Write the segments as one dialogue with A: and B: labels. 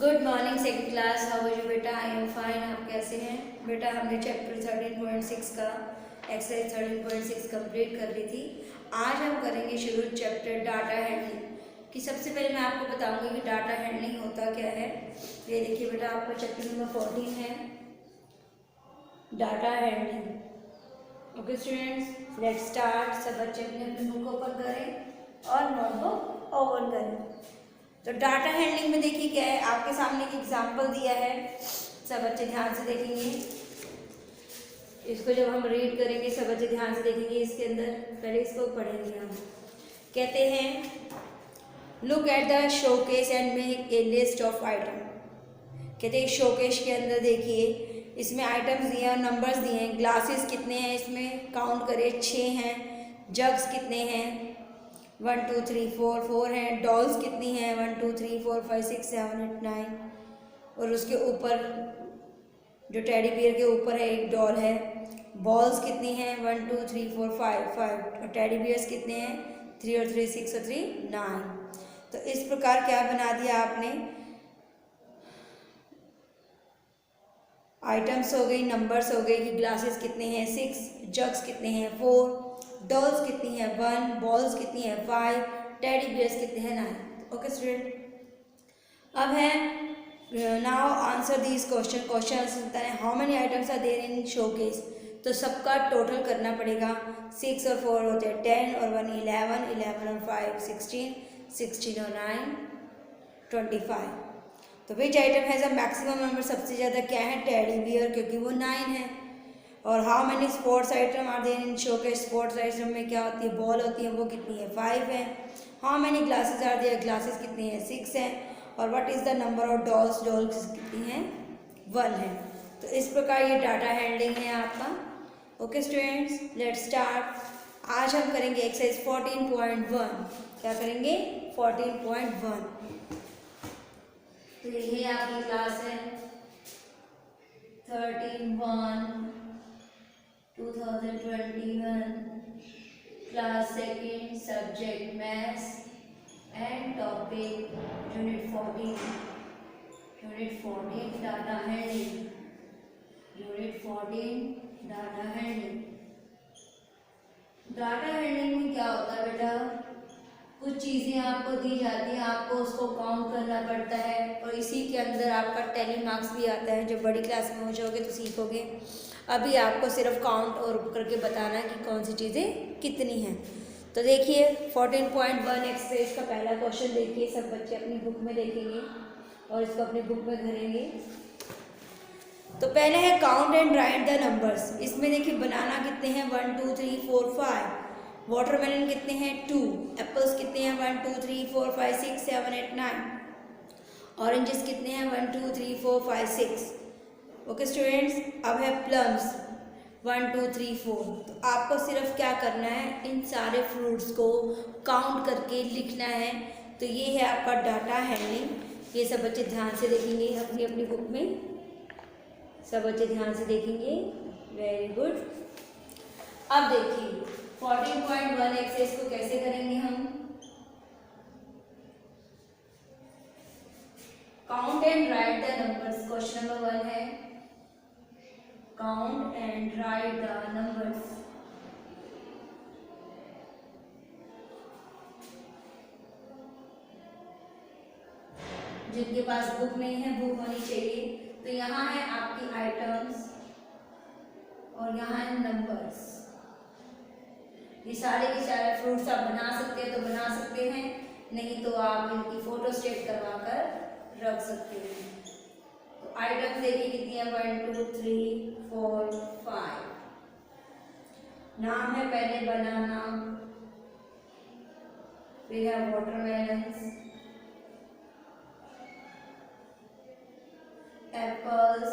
A: Good morning second class. How are you बेटा? I am fine. आप कैसे हैं बेटा? हमने चैप्टर 13.6 का एक्सरसाइज 13.6 कंप्लीट कर ली थी। आज हम करेंगे शुरू चैप्टर डाटा हैंडलिंग कि सबसे पहले मैं आपको बताऊंगी कि डाटा हैंडलिंग होता क्या है। ये देखिए बेटा, आपका चैप्टर नंबर 14 है data handling. Okay students, let's start. सब बच्चे अपने अपने बुक ओपन करें और नोटबुक ओपन करें। तो डाटा हैंडलिंग में देखिए क्या है, आपके सामने एक एग्जाम्पल दिया है। सब बच्चे ध्यान से देखेंगे इसको। जब हम रीड करेंगे सब बच्चे ध्यान से देखेंगे इसके अंदर। पहले इसको पढ़ेंगे हम। कहते हैं look at the showcase and make a list of item. कहते हैं शोकेस के अंदर देखिए, इसमें आइटम्स दिए हैं और नंबर्स दिए हैं। ग्लासेस कितने हैं इसमें काउंट करें, 6 हैं। जग्स कितने हैं, 1 2 3 4 4 हैं। डॉल्स कितनी हैं, 1 2 3 4 5 6 7 8 9। और उसके ऊपर जो टेडी बियर के ऊपर है एक डॉल है। बॉल्स कितनी हैं, 1 2 3 4 5 5। और टेडी बियर्स कितने हैं, 3 और 3 6 और 3 9। तो इस प्रकार क्या बना दिया आपने, आइटम्स हो गई, नंबर्स हो गए कि ग्लासेस कितने हैं 6, जग्स कितने हैं 4, डॉल्स कितनी है 1, बॉल्स कितनी है 5, टेडी बियर्स कितने हैं 9। ओके स्टूडेंट, अब है now answer these question. Question answer है how many items are there in showcase. तो सबका टोटल करना पड़ेगा। 6 और 4 होते हैं 10 और 1 11, 11 और 5 16, 16 और 9 25। तो विच item has a maximum number, सबसे ज़्यादा क्या है, टेडी बियर, क्योंकि वो 9 है। और how many sports item are there in showcase. Sports item में क्या होती है, बॉल होती है, वो कितनी है 5 है। How many glasses are there, glasses कितनी है 6 हैं। और what is the number of dolls, dolls कितनी हैं 1 है। तो इस प्रकार ये डाटा हैंडलिंग है आपका। Okay students, let's start. आज हम करेंगे एक्सरसाइज 14.1। क्या करेंगे, 14.1। तो ये आपकी क्लास है 13/1 2021, class second, subject maths and topic unit 14 data handling. Unit 14 data handling. Data handling में क्या होता है बेटा, कुछ चीज़ें आपको दी जाती हैं, आपको उसको काउंट करना पड़ता है और इसी के अंदर आपका टैली मार्क्स भी आता है। जब बड़ी क्लास में हो जाओगे तो सीखोगे। अभी आपको सिर्फ काउंट और करके बताना है कि कौन सी चीज़ें कितनी हैं। तो देखिए 14.1 एक्सरसाइज का पहला क्वेश्चन देखिए। सब बच्चे अपनी बुक में देखेंगे और इसको अपनी बुक में भरेंगे। तो पहले है count and write the numbers. इसमें देखिए बनाना कितने हैं, 1 2 3 4 5। वाटरमेलन कितने हैं 2। एप्पल्स कितने हैं 1 2 3 4 5 6 7 8 9। ऑरेंजेस कितने हैं 1 2 3 4 5 6। ओके स्टूडेंट्स, अब है प्लम्स 1 2 3 4। तो आपको सिर्फ क्या करना है, इन सारे फ्रूट्स को काउंट करके लिखना है। तो ये है आपका डाटा हैंडलिंग। ये सब बच्चे ध्यान से देखेंगे अपनी अपनी बुक में। सब बच्चे ध्यान से देखेंगे, वेरी गुड। अब देखिए 14.1 एक्सरसाइज को कैसे करेंगे हम। Count and write the numbers. Question number 1 है count and write the numbers. जिनके पास बुक नहीं है, बुक होनी चाहिए। तो यहाँ है आपकी आइटम्स और यहाँ है नंबर्स। ये सारे के सारे फ्रूट्स आप बना सकते हैं तो बना सकते हैं, नहीं तो आप इनकी फोटो स्टेट करवा कर रख सकते हैं। तो आइटम्स देखिए कितनी है 1 2 3 4 5। नाम है पहले बनाना, फिर है वाटरमेलन्स, एप्पल्स,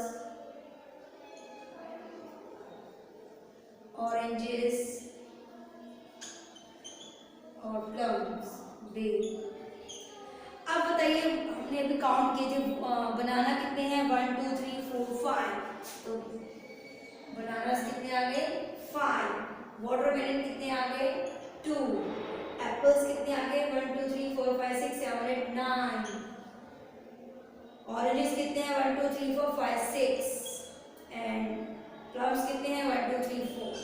A: ऑरेंजेस और प्लम्स बी। अब बताइए, हमने अभी काउंट किए थे बनाना कितने हैं 1 2 3 4 5। तो बनाना कितने आ गए 5। वाटरमेलन कितने आ गए 2। एप्पल्स कितने आ गए 1 2 3 4 5 6 7 8 9। ऑरेंजेस कितने हैं 1 2 3 4 5 6 एंड प्लम्स कितने हैं 1 2 3 4।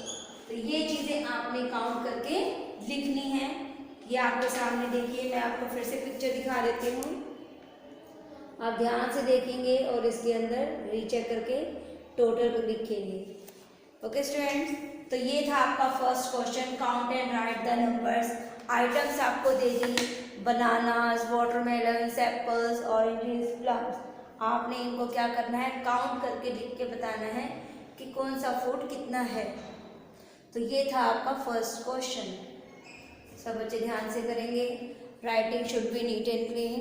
A: तो ये चीज़ें आपने काउंट करके लिखनी है। ये आपके सामने देखिए, मैं आपको फिर से पिक्चर दिखा देती हूँ, आप ध्यान से देखेंगे और इसके अंदर रीचेक करके टोटल लिखेंगे। ओके स्टूडेंट्स, तो ये था आपका first question, count and write the numbers. Items आपको दे दी, bananas, watermelons, apples, oranges, plums. आपने इनको क्या करना है, काउंट करके लिख के बताना है कि कौन सा फ्रूट कितना है। तो ये था आपका फर्स्ट क्वेश्चन। सब बच्चे ध्यान से करेंगे। Writing should be neat and clean.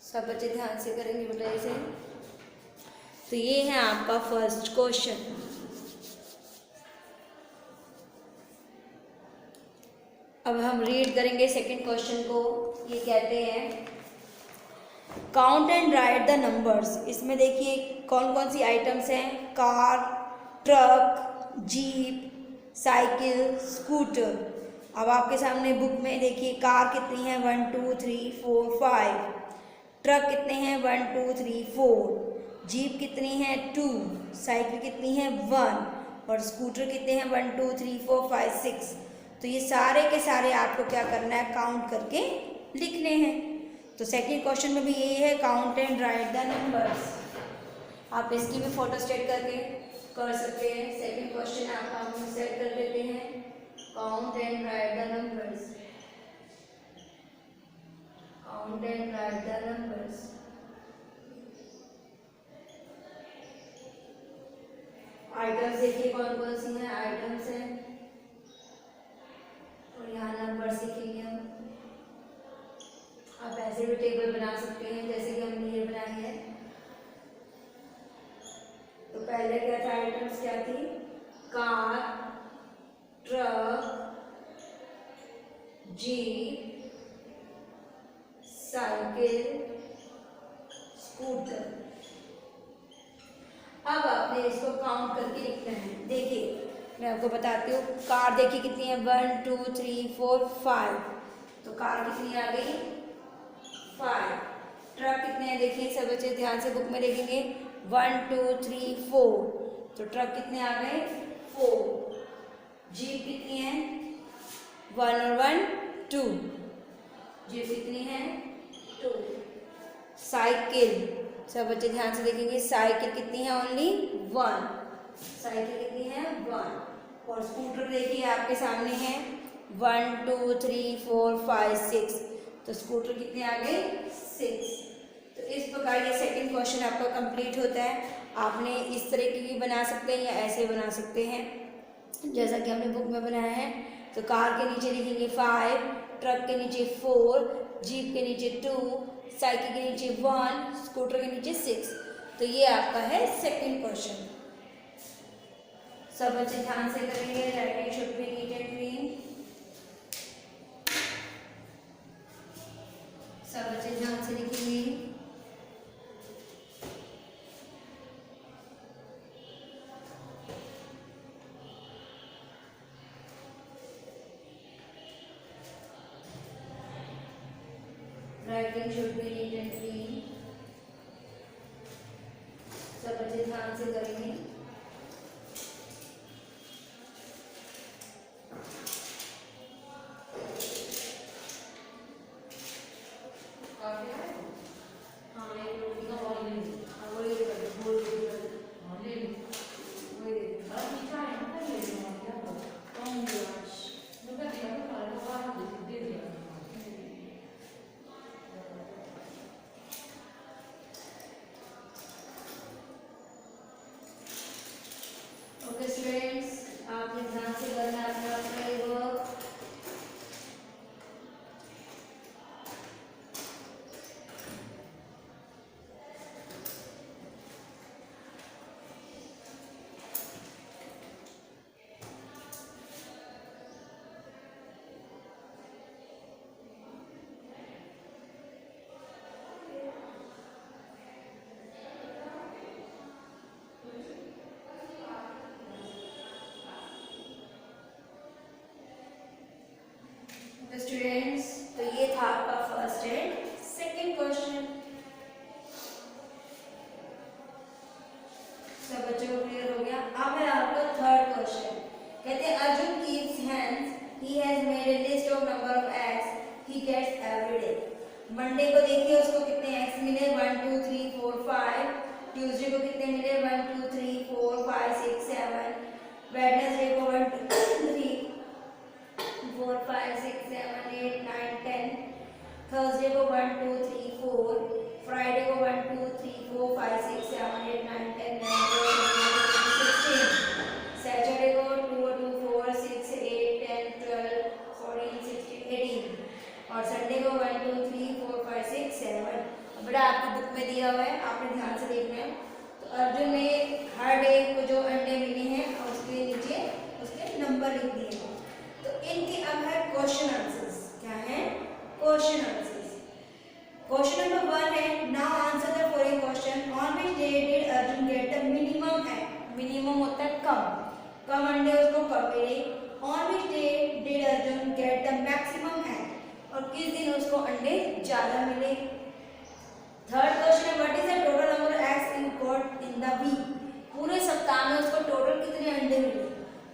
A: सब बच्चे ध्यान से करेंगे बेटा इसे। तो ये है आपका फर्स्ट क्वेश्चन। अब हम रीड करेंगे सेकंड क्वेश्चन को। ये कहते हैं count and write the numbers. इसमें देखिए कौन कौन सी आइटम्स हैं, car, truck, jeep, cycle, scooter. अब आपके सामने बुक में देखिए कार कितनी है 1 2 3 4 5, ट्रक कितने हैं 1 2 3 4, जीप कितनी है 2, साइकिल कितनी है 1 और स्कूटर कितने हैं 1 2 3 4 5 6। तो ये सारे के सारे आपको क्या करना है, काउंट करके लिखने हैं। तो सेकंड क्वेश्चन में भी यही है, count and write the numbers. आप इसकी भी फोटो स्टेट करके कर सकते हैं। सेकंड क्वेश्चन आपका हम सेट कर देते हैं, count and write the numbers. Count and write the numbers. Items देखिए कौन कौन सी हैं, आइटम्स हैं और यहाँ नंबर सीखेंगे हम। आप ऐसे भी टेबल बना सकते हैं जैसे कि हमने ये बनाई है। तो पहले क्या था, आइटम्स क्या थी, car, truck, jeep, cycle, scooter. अब आपने इसको काउंट करके लिखना है। देखिए मैं आपको बताती हूँ, कार देखिए कितनी है 1 2 3 4 5, तो कार कितनी आ गई 5। ट्रक कितने हैं देखिए, सब बच्चे ध्यान से बुक में देखेंगे 1 2 3 4, तो ट्रक कितने आ गए 4। जीप कितनी है 1 और 1 2, जीप कितनी है 2। साइकिल, सब बच्चे ध्यान से देखेंगे, साइकिल कितनी है ओनली 1, साइकिल कितनी है 1। और स्कूटर देखिए आपके सामने है 1 2 3 4 5 6, तो स्कूटर कितने आ गए 6। तो इस प्रकार ये सेकंड क्वेश्चन आपका कंप्लीट होता है। आपने इस तरह की भी बना सकते हैं या ऐसे बना सकते हैं जैसा कि हमने बुक में बनाया है। तो कार के नीचे लिखेंगे 5, ट्रक के नीचे 4, जीप के नीचे 2, साइकिल के नीचे 1, स्कूटर के नीचे 6। तो ये आपका है सेकंड क्वेश्चन। सब बच्चे ध्यान से करेंगे। Writing should be neat and clean. सब बच्चे ध्यान से लिखेंगे। Writing should be neat and clean. सब बच्चे ध्यान से करेंगे। अब है आपका थर्ड क्वेश्चन। कहते हैं Arjun keeps hands, he has made a list of number of eggs he gets every day. Monday को देखिए उसको कितने एग्स मिले, 1 2 3 4 5। ट्यूसडे को कितने मिले, 1 2 3 4 5 6 7। वेडनेसडे को 1 2 3 4 5 6 7 8 9 10। थर्सडे को 1 2 3 4। फ्राइडे को 1 2 3 4 5 6 7 8 9 10 11 16। सैटरडे को 2 2 4 6 8 10 12 14 16 18। और संडे को 1 2 3 4 5 6 7। बेटा आपकी बुक में दिया हुआ है, आपने ध्यान से देखना है। तो अर्जुन ने हर डे को जो अंडे मिले हैं और उसके नीचे उसके नंबर लिख दिए हैं। तो इनके अब है क्वेश्चन आंसर्स। क्या है? Question answers. क्वेश्चन नंबर 1 है, now answer the following question. On which day did Arjun get the minimum egg? Minimum होता है कम अंडे उसको कम मिले। On which day did Arjun get the maximum egg? और किस दिन उसको अंडे ज्यादा मिले। थर्ड क्वेश्चन है, what is the total number of eggs you got in the week? पूरे सप्ताह में उसको टोटल कितने अंडे मिले।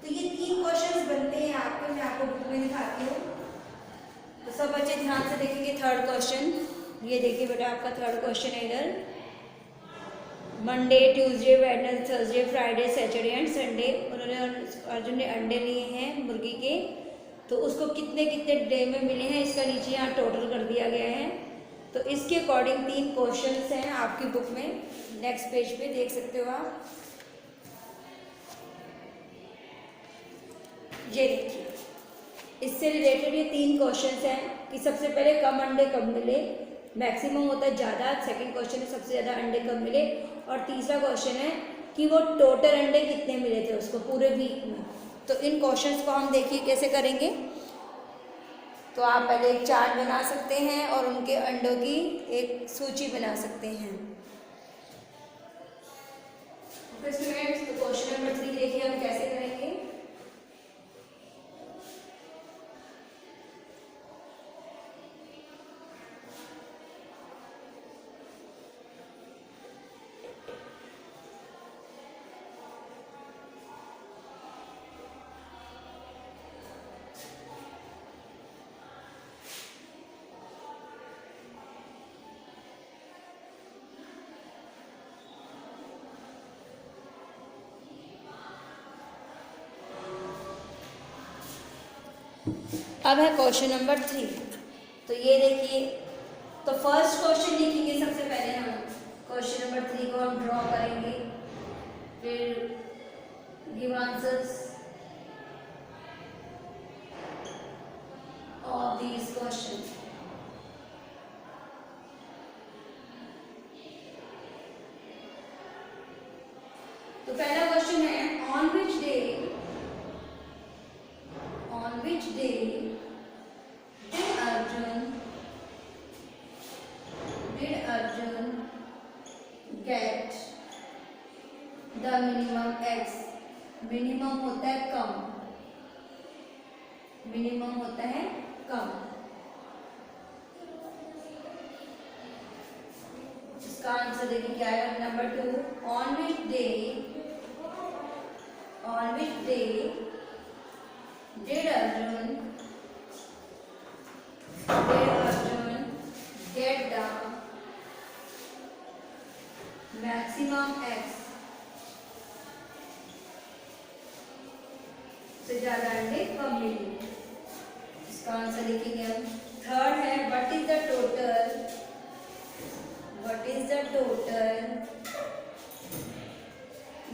A: तो ये 3 क्वेश्चंस बनते हैं आपके, मैं आपको बुक में दिखाती हूँ। तो सब बच्चे ध्यान से देखेंगे थर्ड क्वेश्चन। ये देखिए बेटा आपका थर्ड क्वेश्चन है इधर। Monday, Tuesday, Wednesday, Thursday, Friday, Saturday and Sunday उन्होंने अर्जुन ने अंडे लिए हैं मुर्गी के। तो उसको कितने कितने डे में मिले हैं इसका नीचे यहाँ टोटल कर दिया गया है। तो इसके अकॉर्डिंग 3 क्वेश्चंस हैं आपकी बुक में, नेक्स्ट पेज पे देख सकते हो आप। ये देखिए इससे रिलेटेड ये 3 क्वेश्चंस हैं कि सबसे पहले कम अंडे कब मिले, मैक्सिमम होता है ज़्यादा। सेकंड क्वेश्चन है सबसे ज़्यादा अंडे कब मिले। और तीसरा क्वेश्चन है कि वो टोटल अंडे कितने मिले थे उसको पूरे वीक में। तो इन क्वेश्चंस को हम देखिए कैसे करेंगे। तो आप पहले एक चार्ट बना सकते हैं और उनके अंडों की एक सूची बना सकते हैं। स्टूडेंट्स तो क्वेश्चन नंबर 3 देखिए हम कैसे करेंगे। अब है क्वेश्चन नंबर 3। तो ये देखिए, तो फर्स्ट क्वेश्चन लिखेंगे सबसे पहले हम। क्वेश्चन नंबर 3 को हम ड्रॉ करेंगे, फिर give answers of these question. तो पहला क्वेश्चन है, on which day did Arjun get the minimum eggs? Minimum होता है कम, मिनिमम होता है कम। इसका आंसर देखिए क्या है। Number 2, on which day did Arjun get the maximum eggs? से ज्यादा अंडे कब मिले। इसका आंसर लिखेंगे हम। थर्ड है, what is the total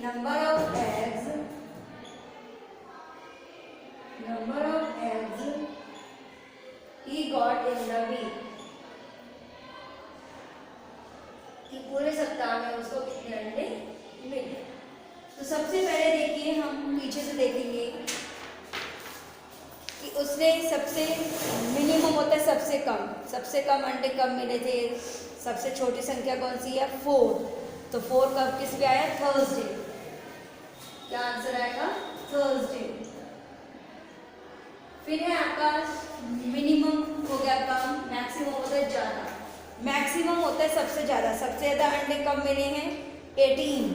A: number of eggs he got in the week? कि पूरे सप्ताह में उसको कितने अंडे मिले। तो सबसे पहले देखिए हम पीछे से देखेंगे कि उसने सबसे मिनिमम होता है सबसे कम अंडे कब मिले थे। सबसे छोटी संख्या कौन सी है? 4। तो 4 कब किस पे आया? थर्सडे। क्या आंसर आएगा? थर्सडे। फिर है आपका मिनिमम हो गया कम, मैक्सिमम होता है ज़्यादा। मैक्सिमम होता है सबसे ज़्यादा अंडे कब मिले हैं? 18।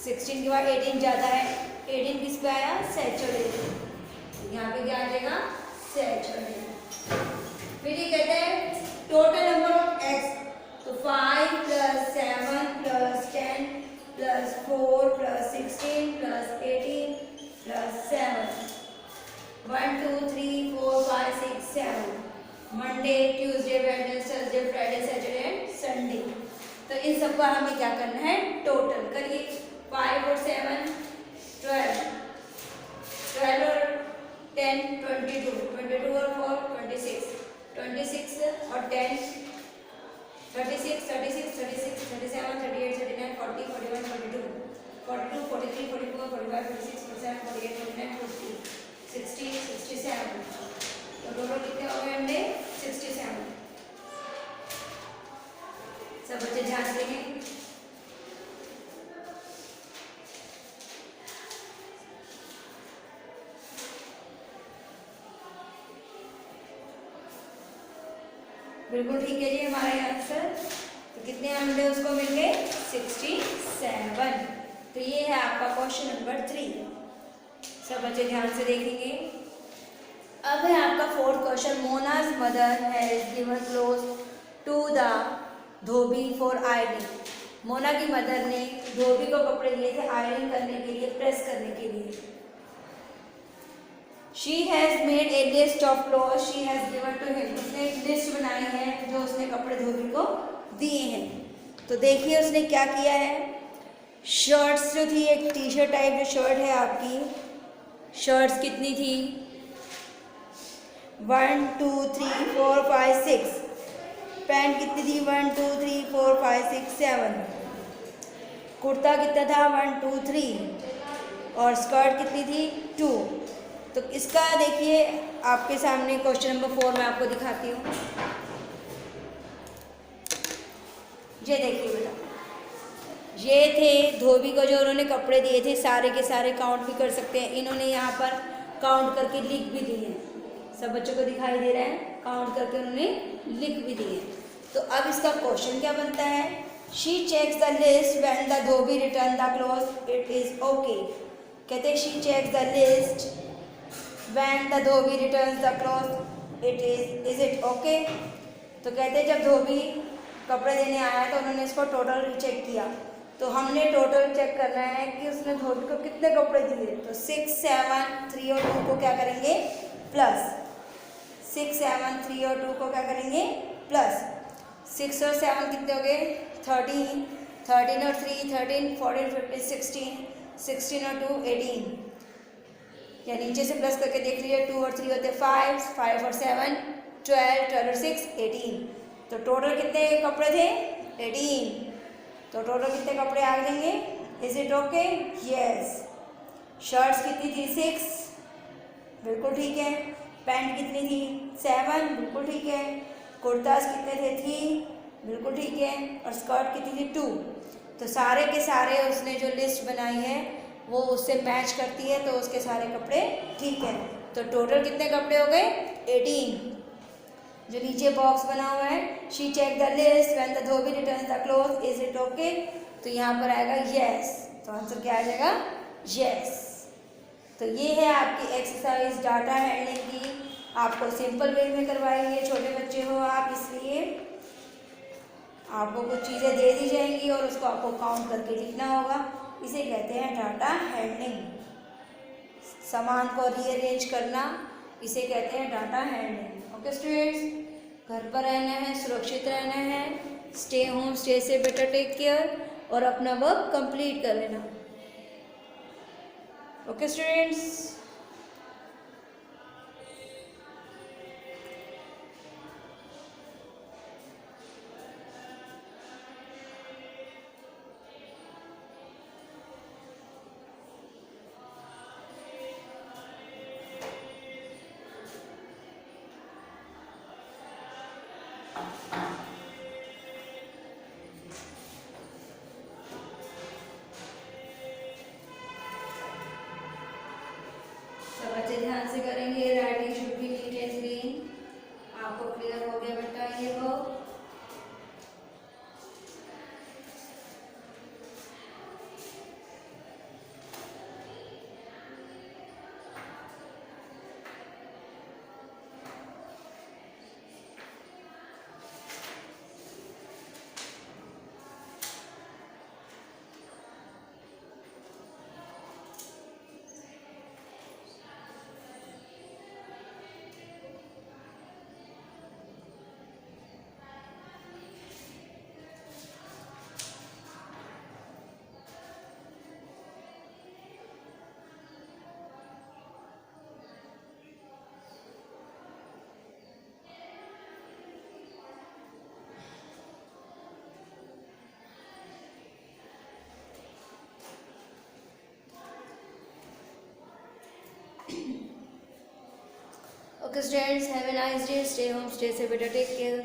A: 16 के बाद 18 जाता है, 18 किस पे आया, सैचुरेटेड, यहाँ पे क्या आ जाएगा, सैचुरेटेड। फिर ये कहते हैं टोटल नंबर ऑफ एक्स, तो 5 + 7 + 10 + 4 + 16 + 18 + 7, 1 2 3 4 5 6 7, Monday Tuesday Wednesday Thursday Friday Saturday and Sunday. तो इन सबका हमें क्या करना है, टोटल करिए। 5 और 7 12, 12 और 10 22, 22 और 4 26, 26 और 10 36, 36, 36, 37, 38, 39, 40, 41, 42, 42, 43, 44, 45, 46, 47, 48, 49, 50, 60, 67। तो टोटल कितने हो गए हमने, 67। सब बच्चे ध्यान से देंगे। बिल्कुल ठीक है जी हमारा आंसर। तो कितने हमने उसको मिल गए, 67। तो ये है आपका क्वेश्चन नंबर 3। सब बच्चे ध्यान से देखेंगे। अब है आपका 4th question. Mona's mother has given cloth to the dhobi for ironing. Mona की मदर ने धोबी को कपड़े दिए थे आयरन करने के लिए, प्रेस करने के लिए। She has made a list of clothes she has given to him. उसने एक लिस्ट बनाई है जो उसने कपड़े धोबी को दिए हैं। तो देखिए उसने क्या किया है। शर्ट्स जो थी, एक टी शर्ट टाइप जो शर्ट है आपकी, शर्ट्स कितनी थी, 1 2 3 4 5 6। पैंट कितनी थी, 1 2 3 4 5 6 7। कुर्ता कितना था, 1 2 3। और स्कर्ट कितनी थी, 2। तो इसका देखिए आपके सामने क्वेश्चन नंबर 4 मैं आपको दिखाती हूँ। ये देखिए बेटा, ये थे धोबी को जो उन्होंने कपड़े दिए थे, सारे के सारे काउंट भी कर सकते हैं। इन्होंने यहाँ पर काउंट करके लिख भी दिए हैं। सब बच्चों को दिखाई दे रहा है, काउंट करके उन्होंने लिख भी दिए। तो अब इसका क्वेश्चन क्या बनता है, she checks the list when the dhobi return the cloth, it is okay. कहते हैं she checks the list when the dhobi returns the cloth, is it okay। तो कहते हैं जब धोबी कपड़े देने आया तो उन्होंने इसको टोटल चेक किया। तो हमने टोटल चेक करना है कि उसने धोबी को कितने कपड़े दिए। तो 6 7 3 और 2 को क्या करेंगे, प्लस। 6 7 3 और 2 को क्या करेंगे, प्लस। 6 और 7 कितने हो गए, 13, 13 और 3 13, 14 15 16, 16 और 2 18। या नीचे से प्लस करके देख लीजिए, 2 और 3 होते 5, 5 और 7 12, 12 और 6 18। तो टोटल कितने कपड़े थे, 18। तो टोटल कितने कपड़े आ जाएंगे, is it okay, yes. Shirts कितनी थी, 6, बिल्कुल ठीक है। पैंट कितनी थी, 7, बिल्कुल ठीक है। कुर्तास कितने थे, 3, बिल्कुल ठीक है। और स्कर्ट कितनी थी, 2। तो सारे के सारे उसने जो लिस्ट बनाई है वो उससे मैच करती है, तो उसके सारे कपड़े ठीक है। तो टोटल कितने कपड़े हो गए, 18। जो नीचे बॉक्स बना हुआ है, she check the list when the dhobi returns the cloth, is it okay. तो यहाँ पर आएगा यस। तो आंसर क्या आ जाएगा, यस। तो ये है आपकी एक्सरसाइज डाटा हैंडलिंग की। आपको सिंपल वे में करवाई है, छोटे बच्चे हो आप, इसलिए आपको कुछ चीज़ें दे दी जाएंगी और उसको आपको काउंट करके लिखना होगा। इसे कहते हैं डाटा हैंडलिंग। सामान को रीअरेंज करना, इसे कहते हैं डाटा हैंडलिंग। ओके स्टूडेंट्स, घर पर रहना है, सुरक्षित रहना है, स्टे होम, स्टे से बेटर, टेक केयर, और अपना वर्क कंप्लीट कर लेना। Okay students. बच्चे ध्यान से करेंगे। Writing should be neat and clean. आपको क्लियर हो गया बेटा ये वो। Okay students, have a nice day, stay home, stay safe बेटा, टेक केयर।